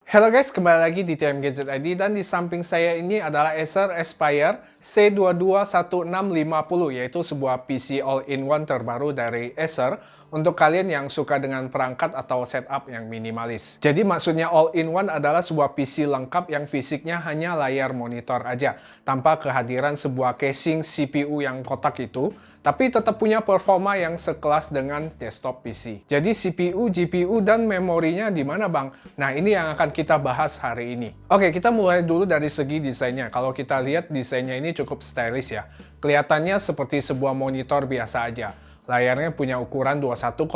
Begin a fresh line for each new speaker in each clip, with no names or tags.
Halo guys, kembali lagi di TM Gadget ID dan di samping saya ini adalah Acer Aspire C221650, yaitu sebuah PC all-in-one terbaru dari Acer untuk kalian yang suka dengan perangkat atau setup yang minimalis. Jadi maksudnya all-in-one adalah sebuah PC lengkap yang fisiknya hanya layar monitor aja, tanpa kehadiran sebuah casing CPU yang kotak itu, tapi tetap punya performa yang sekelas dengan desktop PC. Jadi CPU, GPU, dan memorinya di mana bang? Nah ini yang akan kita bahas hari ini. Oke, kita mulai dulu dari segi desainnya. Kalau kita lihat desainnya ini cukup stylish ya. Kelihatannya seperti sebuah monitor biasa aja. Layarnya punya ukuran 21,5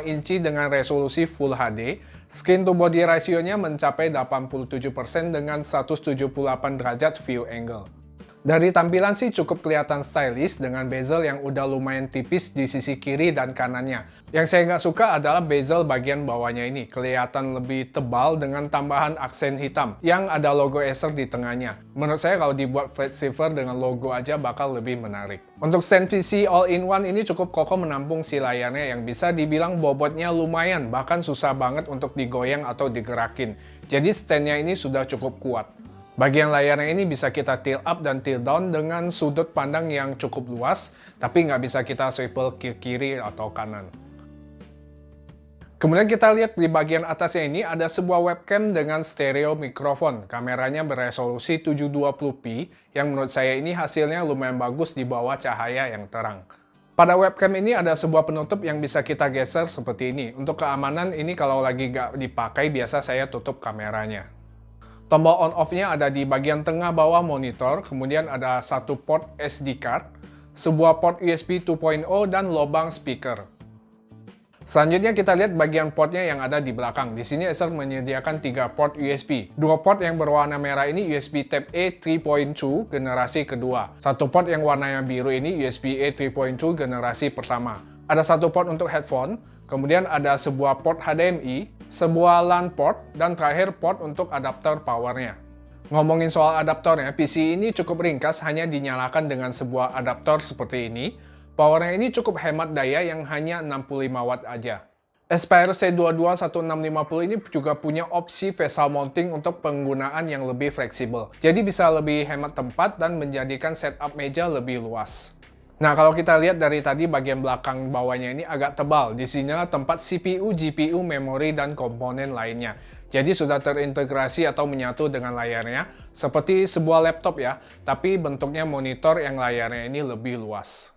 inci dengan resolusi Full HD. Screen to body ratio-nya mencapai 87% dengan 178 derajat view angle. Dari tampilan sih cukup kelihatan stylish dengan bezel yang udah lumayan tipis di sisi kiri dan kanannya. Yang saya nggak suka adalah bezel bagian bawahnya ini. Kelihatan lebih tebal dengan tambahan aksen hitam yang ada logo Acer di tengahnya. Menurut saya kalau dibuat flat silver dengan logo aja bakal lebih menarik. Untuk stand PC all-in-one ini cukup kokoh menampung si layarnya yang bisa dibilang bobotnya lumayan, bahkan susah banget untuk digoyang atau digerakin. Jadi standnya ini sudah cukup kuat. Bagian layarnya ini bisa kita tilt up dan tilt down dengan sudut pandang yang cukup luas, tapi nggak bisa kita swivel ke kiri atau kanan. Kemudian kita lihat di bagian atasnya ini ada sebuah webcam dengan stereo mikrofon. Kameranya beresolusi 720p, yang menurut saya ini hasilnya lumayan bagus di bawah cahaya yang terang. Pada webcam ini ada sebuah penutup yang bisa kita geser seperti ini. Untuk keamanan ini kalau lagi nggak dipakai biasa saya tutup kameranya. Tombol on-off-nya ada di bagian tengah bawah monitor, kemudian ada satu port SD card, sebuah port USB 2.0, dan lubang speaker. Selanjutnya kita lihat bagian portnya yang ada di belakang. Di sini Acer menyediakan 3 port USB. Dua port yang berwarna merah ini USB Type-A 3.2 generasi kedua. Satu port yang warnanya biru ini USB-A 3.2 generasi pertama. Ada satu port untuk headphone, kemudian ada sebuah port HDMI, sebuah LAN port, dan terakhir port untuk adapter powernya. Ngomongin soal adaptornya, PC ini cukup ringkas, hanya dinyalakan dengan sebuah adaptor seperti ini. Powernya ini cukup hemat daya yang hanya 65 watt aja. Aspire C221650 ini juga punya opsi vessel mounting untuk penggunaan yang lebih fleksibel. Jadi bisa lebih hemat tempat dan menjadikan setup meja lebih luas. Nah, kalau kita lihat dari tadi bagian belakang bawahnya ini agak tebal. Di sinilah tempat CPU, GPU, memori, dan komponen lainnya. Jadi sudah terintegrasi atau menyatu dengan layarnya, seperti sebuah laptop ya, tapi bentuknya monitor yang layarnya ini lebih luas.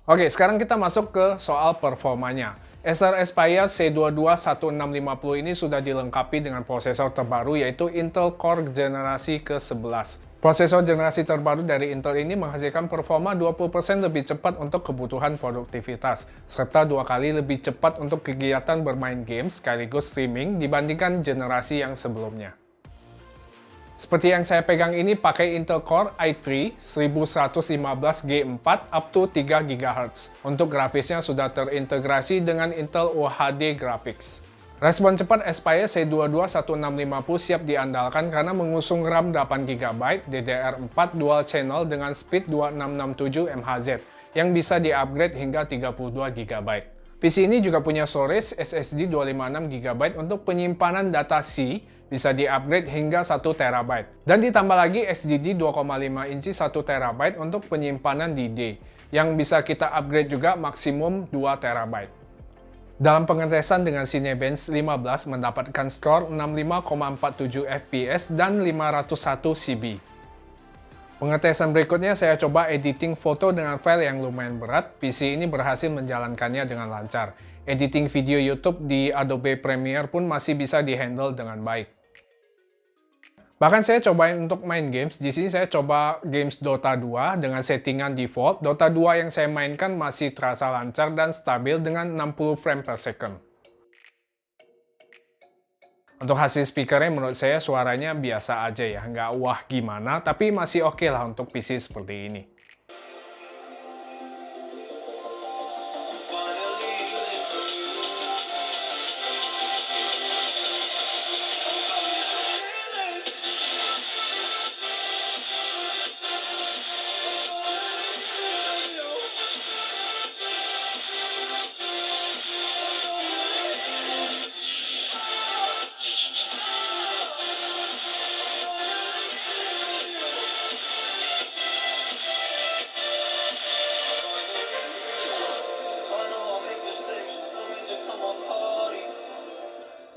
Oke, sekarang kita masuk ke soal performanya. Acer Aspire C221650 ini sudah dilengkapi dengan prosesor terbaru yaitu Intel Core generasi ke-11. Prosesor generasi terbaru dari Intel ini menghasilkan performa 20% lebih cepat untuk kebutuhan produktivitas, serta 2 kali lebih cepat untuk kegiatan bermain game sekaligus streaming dibandingkan generasi yang sebelumnya. Seperti yang saya pegang ini pakai Intel Core i3 1115G4 up to 3 GHz. Untuk grafisnya sudah terintegrasi dengan Intel UHD Graphics. Respon cepat Aspire C221650 siap diandalkan karena mengusung RAM 8GB DDR4 dual channel dengan speed 2667 MHz yang bisa di-upgrade hingga 32GB. PC ini juga punya storage SSD 256GB untuk penyimpanan data C, bisa di-upgrade hingga 1TB. Dan ditambah lagi SSD 2,5 inci 1TB untuk penyimpanan DD, yang bisa kita upgrade juga maksimum 2TB. Dalam pengetesan dengan Cinebench 15 mendapatkan skor 65,47 FPS dan 501 CB. Pengetesan berikutnya saya coba editing foto dengan file yang lumayan berat. PC ini berhasil menjalankannya dengan lancar. Editing video YouTube di Adobe Premiere pun masih bisa dihandle dengan baik. Bahkan saya cobain untuk main games. Di sini saya coba games Dota 2 dengan settingan default. Dota 2 yang saya mainkan masih terasa lancar dan stabil dengan 60 frame per second. Untuk hasil speakernya menurut saya suaranya biasa aja ya, nggak wah gimana, tapi masih oke lah untuk PC seperti ini.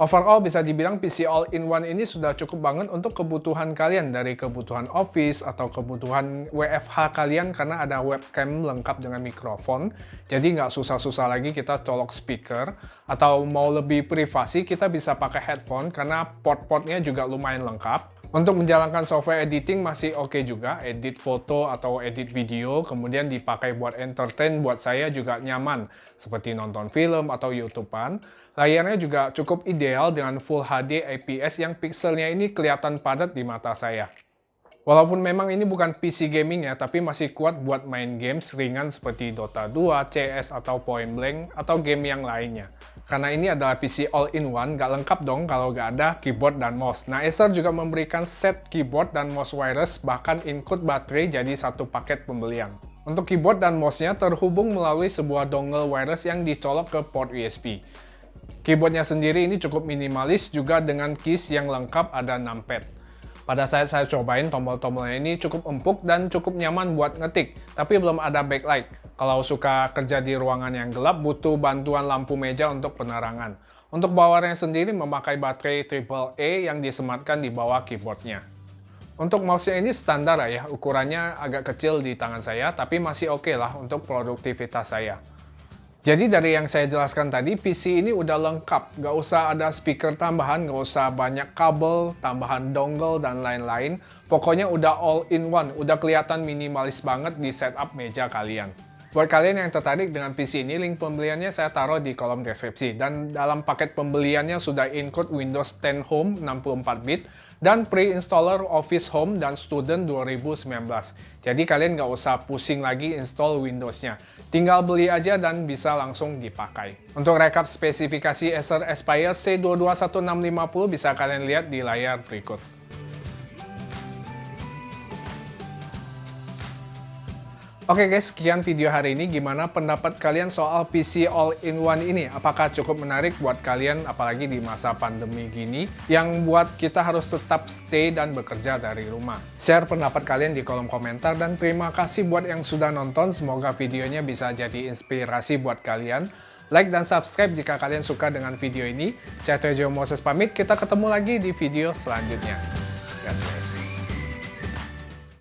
Overall bisa dibilang PC All-in-One ini sudah cukup banget untuk kebutuhan kalian, dari kebutuhan office atau kebutuhan WFH kalian, karena ada webcam lengkap dengan mikrofon. Jadi nggak susah-susah lagi kita colok speaker, atau mau lebih privasi kita bisa pakai headphone karena port-portnya juga lumayan lengkap. Untuk menjalankan software editing masih oke juga, edit foto atau edit video, kemudian dipakai buat entertain, buat saya juga nyaman, seperti nonton film atau YouTubean. Layarnya juga cukup ideal dengan Full HD IPS yang pixelnya ini kelihatan padat di mata saya. Walaupun memang ini bukan PC gaming ya, tapi masih kuat buat main games ringan seperti Dota 2, CS, atau Point Blank, atau game yang lainnya. Karena ini adalah PC all-in-one, nggak lengkap dong kalau nggak ada keyboard dan mouse. Nah, Acer juga memberikan set keyboard dan mouse wireless, bahkan include baterai jadi satu paket pembelian. Untuk keyboard dan mouse-nya terhubung melalui sebuah dongle wireless yang dicolok ke port USB. Keyboardnya sendiri ini cukup minimalis, juga dengan keys yang lengkap, ada numpad. Pada saat saya cobain, tombol-tombolnya ini cukup empuk dan cukup nyaman buat ngetik, tapi belum ada backlight. Kalau suka kerja di ruangan yang gelap, butuh bantuan lampu meja untuk penerangan. Untuk bawaannya sendiri memakai baterai AAA yang disematkan di bawah keyboardnya. Untuk mouse-nya ini standar ya, ukurannya agak kecil di tangan saya, tapi masih oke lah untuk produktivitas saya. Jadi dari yang saya jelaskan tadi, PC ini udah lengkap. Nggak usah ada speaker tambahan, nggak usah banyak kabel, tambahan dongle, dan lain-lain. Pokoknya udah all-in-one, udah kelihatan minimalis banget di setup meja kalian. Buat kalian yang tertarik dengan PC ini, link pembeliannya saya taruh di kolom deskripsi. Dan dalam paket pembeliannya sudah include Windows 10 Home 64-bit, dan pre-installer Office Home dan Student 2019. Jadi kalian nggak usah pusing lagi install Windows-nya. Tinggal beli aja dan bisa langsung dipakai. Untuk rekap spesifikasi Acer Aspire C221650 bisa kalian lihat di layar berikut. Oke guys, sekian video hari ini. Gimana pendapat kalian soal PC all-in-one ini? Apakah cukup menarik buat kalian, apalagi di masa pandemi gini, yang buat kita harus tetap stay dan bekerja dari rumah? Share pendapat kalian di kolom komentar, dan terima kasih buat yang sudah nonton. Semoga videonya bisa jadi inspirasi buat kalian. Like dan subscribe jika kalian suka dengan video ini. Saya Tejo Moses pamit, kita ketemu lagi di video selanjutnya. God bless.